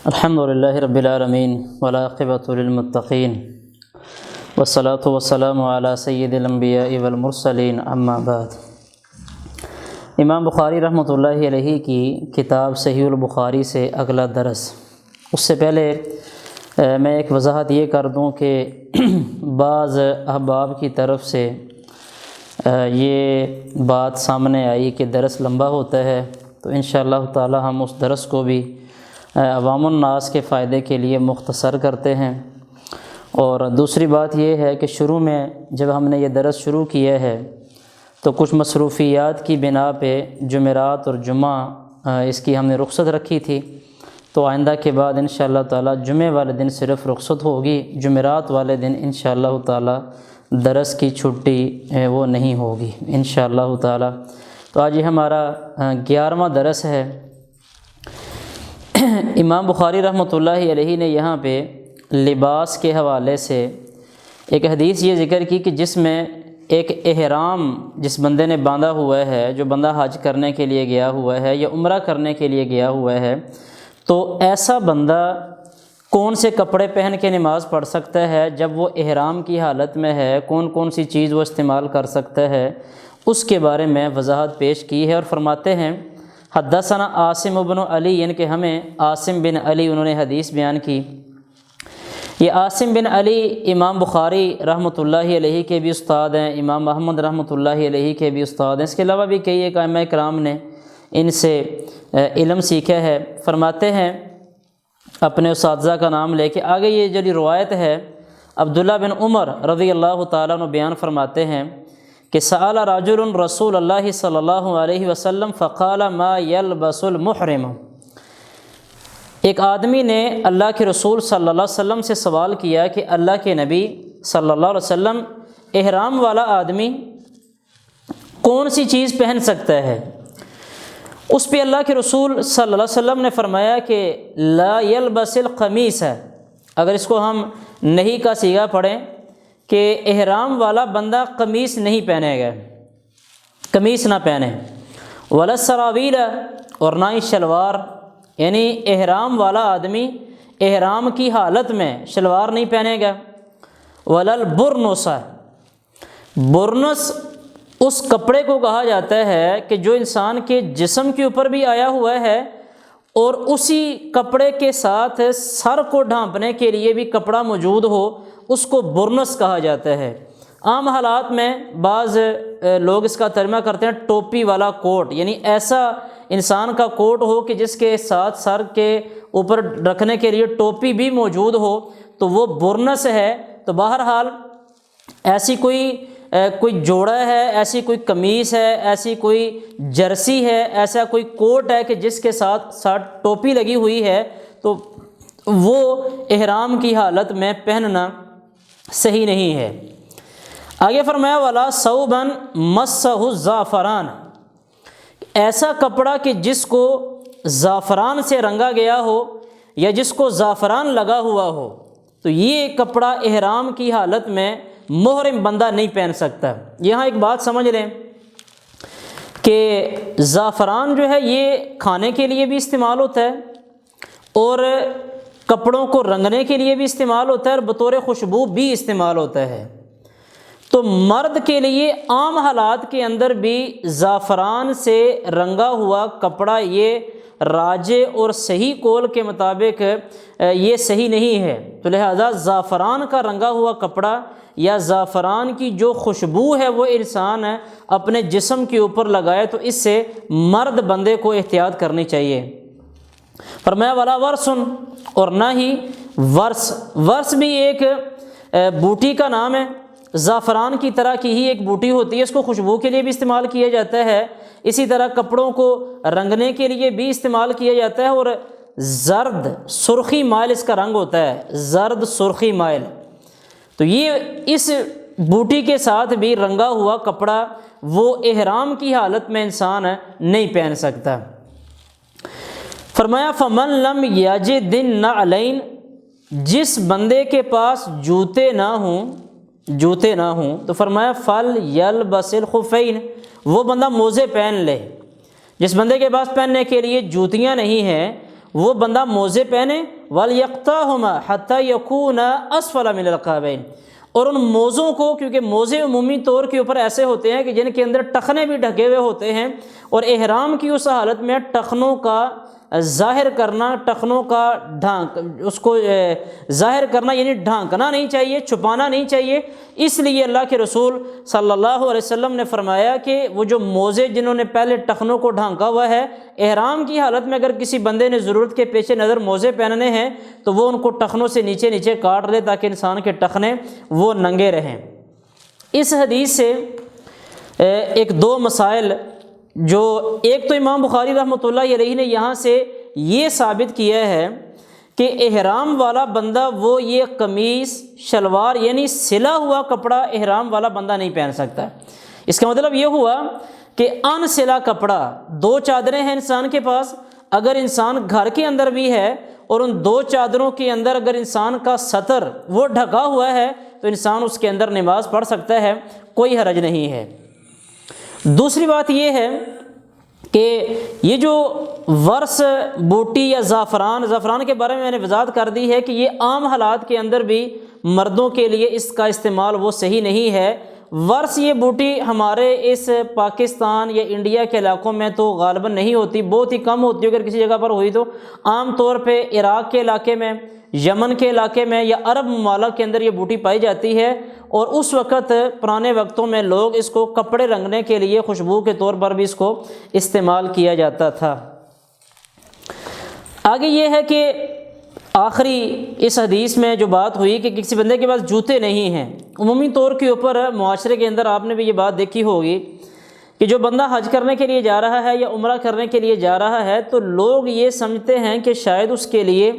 الحمدللہ رب العالمین والعاقبۃ للمتقین والصلاۃ والسلام علی سید الانبیاء والمرسلین اما بعد۔ امام بخاری رحمۃ اللہ علیہ کی کتاب صحیح البخاری سے اگلا درس۔ اس سے پہلے میں ایک وضاحت یہ کر دوں کہ بعض احباب کی طرف سے یہ بات سامنے آئی کہ درس لمبا ہوتا ہے، تو انشاءاللہ تعالی ہم اس درس کو بھی عوام الناس کے فائدے کے لیے مختصر کرتے ہیں۔ اور دوسری بات یہ ہے کہ شروع میں جب ہم نے یہ درس شروع کیا ہے تو کچھ مصروفیات کی بنا پہ جمعرات اور جمعہ اس کی ہم نے رخصت رکھی تھی، تو آئندہ کے بعد انشاءاللہ تعالی جمعے والے دن صرف رخصت ہوگی، جمعرات والے دن انشاءاللہ تعالی درس کی چھٹی وہ نہیں ہوگی انشاءاللہ تعالی۔ تو آج یہ ہمارا 11واں درس ہے۔ امام بخاری رحمۃ اللہ علیہ نے یہاں پہ لباس کے حوالے سے ایک حدیث یہ ذکر کی کہ جس میں ایک احرام جس بندے نے باندھا ہوا ہے، جو بندہ حج کرنے کے لیے گیا ہوا ہے یا عمرہ کرنے کے لیے گیا ہوا ہے، تو ایسا بندہ کون سے کپڑے پہن کے نماز پڑھ سکتا ہے جب وہ احرام کی حالت میں ہے، کون کون سی چیز وہ استعمال کر سکتا ہے، اس کے بارے میں وضاحت پیش کی ہے۔ اور فرماتے ہیں حدثنا عاصم بن علی، یعنی کہ ہمیں عاصم بن علی انہوں نے حدیث بیان کی۔ یہ عاصم بن علی امام بخاری رحمۃ اللہ علیہ کے بھی استاد ہیں، امام احمد رحمۃ اللہ علیہ کے بھی استاد ہیں، اس کے علاوہ بھی کئی ایک ائمہ کرام نے ان سے علم سیکھا ہے۔ فرماتے ہیں اپنے اساتذہ کا نام لے کے آگے، یہ جو روایت ہے عبداللہ بن عمر رضی اللہ تعالیٰ عنہ بیان فرماتے ہیں کہ سأل رجل رسول اللہ صلی اللہ علیہ وسلم فقال ما يلبس المحرم، ایک آدمی نے اللہ کے رسول صلی اللہ علیہ وسلم سے سوال کیا کہ اللہ کے نبی صلی اللہ علیہ وسلم، احرام والا آدمی کون سی چیز پہن سکتا ہے؟ اس پہ اللہ کے رسول صلی اللہ علیہ وسلم نے فرمایا کہ لا يلبس القمیص ہے۔ اگر اس کو ہم نہیں کا صیغہ پڑھیں کہ احرام والا بندہ قمیص نہیں پہنے گا، قمیص نہ پہنے، ولا السراویل، اور نہ ہی شلوار، یعنی احرام والا آدمی احرام کی حالت میں شلوار نہیں پہنے گا، ولا البرنس، برنس اس کپڑے کو کہا جاتا ہے کہ جو انسان کے جسم کے اوپر بھی آیا ہوا ہے اور اسی کپڑے کے ساتھ سر کو ڈھانپنے کے لیے بھی کپڑا موجود ہو، اس کو برنس کہا جاتا ہے۔ عام حالات میں بعض لوگ اس کا ترجمہ کرتے ہیں ٹوپی والا کوٹ، یعنی ایسا انسان کا کوٹ ہو کہ جس کے ساتھ سر کے اوپر رکھنے کے لیے ٹوپی بھی موجود ہو، تو وہ برنس ہے۔ تو بہرحال ایسی کوئی جوڑا ہے، ایسی کوئی قمیص ہے، ایسی کوئی جرسی ہے، ایسا کوئی کوٹ ہے کہ جس کے ساتھ ٹوپی لگی ہوئی ہے، تو وہ احرام کی حالت میں پہننا صحیح نہیں ہے۔ آگے فرمایا ولا ثوبا مسہ الزعفران، ایسا کپڑا کہ جس کو زعفران سے رنگا گیا ہو یا جس کو زعفران لگا ہوا ہو، تو یہ کپڑا احرام کی حالت میں محرم بندہ نہیں پہن سکتا۔ یہاں ایک بات سمجھ لیں کہ زعفران جو ہے یہ کھانے کے لیے بھی استعمال ہوتا ہے اور کپڑوں کو رنگنے کے لیے بھی استعمال ہوتا ہے اور بطور خوشبو بھی استعمال ہوتا ہے۔ تو مرد کے لیے عام حالات کے اندر بھی زعفران سے رنگا ہوا کپڑا یہ راجح اور صحیح قول کے مطابق یہ صحیح نہیں ہے، تو لہذا زعفران کا رنگا ہوا کپڑا یا زعفران کی جو خوشبو ہے وہ انسان اپنے جسم کے اوپر لگائے تو اس سے مرد بندے کو احتیاط کرنی چاہیے۔ فرمایا ولا ورسن، اور نہ ہی ورس بھی ایک بوٹی کا نام ہے، زعفران کی طرح کی ہی ایک بوٹی ہوتی ہے، اس کو خوشبو کے لیے بھی استعمال کیا جاتا ہے، اسی طرح کپڑوں کو رنگنے کے لیے بھی استعمال کیا جاتا ہے، اور زرد سرخی مائل اس کا رنگ ہوتا ہے، زرد سرخی مائل، تو یہ اس بوٹی کے ساتھ بھی رنگا ہوا کپڑا وہ احرام کی حالت میں انسان نہیں پہن سکتا۔ فرمایا فمن لم یجد النعلین، جس بندے کے پاس جوتے نہ ہوں تو فرمایا فل یلبس الخفین، وہ بندہ موزے پہن لے۔ جس بندے کے پاس پہننے کے لیے جوتیاں نہیں ہیں وہ بندہ موزے پہنے وَلْيَقْطَعْهُمَا حَتَّى يَكُونَ أَسْفَلَ مِنَ الْكَعْبَيْنِ، اور ان موزوں کو، کیونکہ موزے عمومی طور کے اوپر ایسے ہوتے ہیں کہ جن کے اندر ٹخنے بھی ڈھکے ہوئے ہوتے ہیں، اور احرام کی اس حالت میں ٹخنوں کا ظاہر کرنا، ٹخنوں کا اس کو ظاہر کرنا یعنی ڈھانکنا نہیں چاہیے، چھپانا نہیں چاہیے۔ اس لیے اللہ کے رسول صلی اللہ علیہ وسلم نے فرمایا کہ وہ جو موزے جنہوں نے پہلے ٹخنوں کو ڈھانکا ہوا ہے، احرام کی حالت میں اگر کسی بندے نے ضرورت کے پیش نظر موزے پہننے ہیں تو وہ ان کو ٹخنوں سے نیچے نیچے کاٹ لے تاکہ انسان کے ٹخنے وہ ننگے رہیں۔ اس حدیث سے ایک دو مسائل، جو ایک تو امام بخاری رحمۃ اللہ علیہ نے یہاں سے یہ ثابت کیا ہے کہ احرام والا بندہ وہ یہ قمیص شلوار یعنی سلا ہوا کپڑا احرام والا بندہ نہیں پہن سکتا۔ اس کا مطلب یہ ہوا کہ ان سلا کپڑا، دو چادریں ہیں انسان کے پاس، اگر انسان گھر کے اندر بھی ہے اور ان دو چادروں کے اندر اگر انسان کا سطر وہ ڈھکا ہوا ہے تو انسان اس کے اندر نماز پڑھ سکتا ہے، کوئی حرج نہیں ہے۔ دوسری بات یہ ہے کہ یہ جو ورس بوٹی یا زعفران کے بارے میں میں نے وضاحت کر دی ہے کہ یہ عام حالات کے اندر بھی مردوں کے لیے اس کا استعمال وہ صحیح نہیں ہے۔ ورس یہ بوٹی ہمارے اس پاکستان یا انڈیا کے علاقوں میں تو غالباً نہیں ہوتی، بہت ہی کم ہوتی ہے، اگر کسی جگہ پر ہوئی تو عام طور پہ عراق کے علاقے میں، یمن کے علاقے میں یا عرب ممالک کے اندر یہ بوٹی پائی جاتی ہے، اور اس وقت پرانے وقتوں میں لوگ اس کو کپڑے رنگنے کے لیے خوشبو کے طور پر بھی اس کو استعمال کیا جاتا تھا۔ آگے یہ ہے کہ آخری اس حدیث میں جو بات ہوئی کہ کسی بندے کے پاس جوتے نہیں ہیں، عمومی طور کے اوپر معاشرے کے اندر آپ نے بھی یہ بات دیکھی ہوگی کہ جو بندہ حج کرنے کے لیے جا رہا ہے یا عمرہ کرنے کے لیے جا رہا ہے تو لوگ یہ سمجھتے ہیں کہ شاید اس کے لیے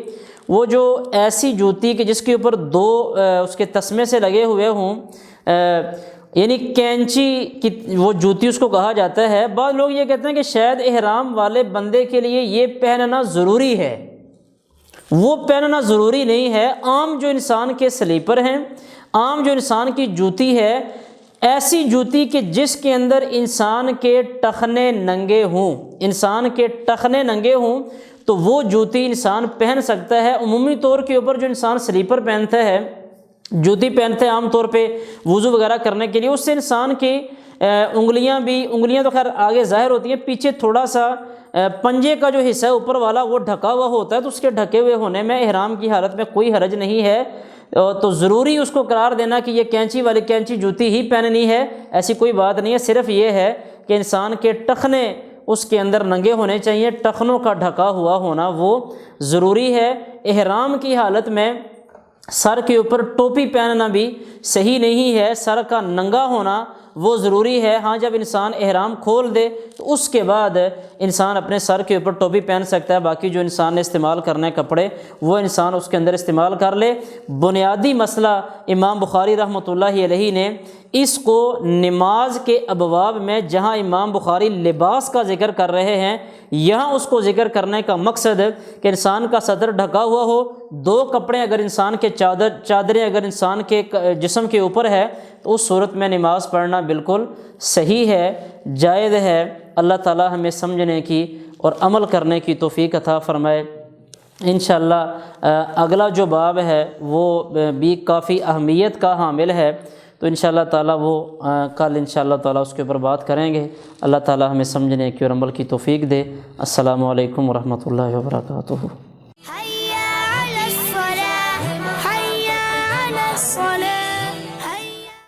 وہ جو ایسی جوتی کہ جس کے اوپر دو اس کے تسمے سے لگے ہوئے ہوں، یعنی کینچی کی وہ جوتی اس کو کہا جاتا ہے، بعض لوگ یہ کہتے ہیں کہ شاید احرام والے بندے کے لیے یہ پہننا ضروری ہے۔ وہ پہننا ضروری نہیں ہے۔ عام جو انسان کے سلیپر ہیں، عام جو انسان کی جوتی ہے، ایسی جوتی کہ جس کے اندر انسان کے ٹخنے ننگے ہوں، انسان کے ٹخنے ننگے ہوں، تو وہ جوتی انسان پہن سکتا ہے۔ عمومی طور کے اوپر جو انسان سلیپر پہنتا ہے، جوتی پہنتے ہیں عام طور پہ وضو وغیرہ کرنے کے لیے، اس سے انسان کی انگلیاں تو خیر آگے ظاہر ہوتی ہیں، پیچھے تھوڑا سا پنجے کا جو حصہ ہے اوپر والا وہ ڈھکا ہوا ہوتا ہے، تو اس کے ڈھکے ہوئے ہونے میں احرام کی حالت میں کوئی حرج نہیں ہے۔ تو ضروری اس کو قرار دینا کہ یہ کینچی والی کینچی جوتی ہی پہننی ہے، ایسی کوئی بات نہیں ہے۔ صرف یہ ہے کہ انسان کے ٹخنے اس کے اندر ننگے ہونے چاہیے، ٹخنوں کا ڈھکا ہوا ہونا وہ ضروری ہے۔ احرام کی حالت میں سر کے اوپر ٹوپی پہننا بھی صحیح نہیں ہے، سر کا ننگا ہونا وہ ضروری ہے۔ ہاں جب انسان احرام کھول دے تو اس کے بعد انسان اپنے سر کے اوپر ٹوپی پہن سکتا ہے، باقی جو انسان نے استعمال کرنے کپڑے وہ انسان اس کے اندر استعمال کر لے۔ بنیادی مسئلہ امام بخاری رحمۃ اللہ علیہ نے اس کو نماز کے ابواب میں جہاں امام بخاری لباس کا ذکر کر رہے ہیں، یہاں اس کو ذکر کرنے کا مقصد کہ انسان کا صدر ڈھکا ہوا ہو، دو کپڑے اگر انسان کے چادریں اگر انسان کے جسم کے اوپر ہے تو اس صورت میں نماز پڑھنا بالکل صحیح ہے، جائز ہے۔ اللہ تعالی ہمیں سمجھنے کی اور عمل کرنے کی توفیق عطا فرمائے۔ انشاءاللہ اگلا جو باب ہے وہ بھی کافی اہمیت کا حامل ہے، تو انشاءاللہ تعالی وہ کل انشاءاللہ تعالی اس کے اوپر بات کریں گے۔ اللہ تعالی ہمیں سمجھنے کی اور عمل کی توفیق دے۔ السلام علیکم ورحمۃ اللہ وبرکاتہ۔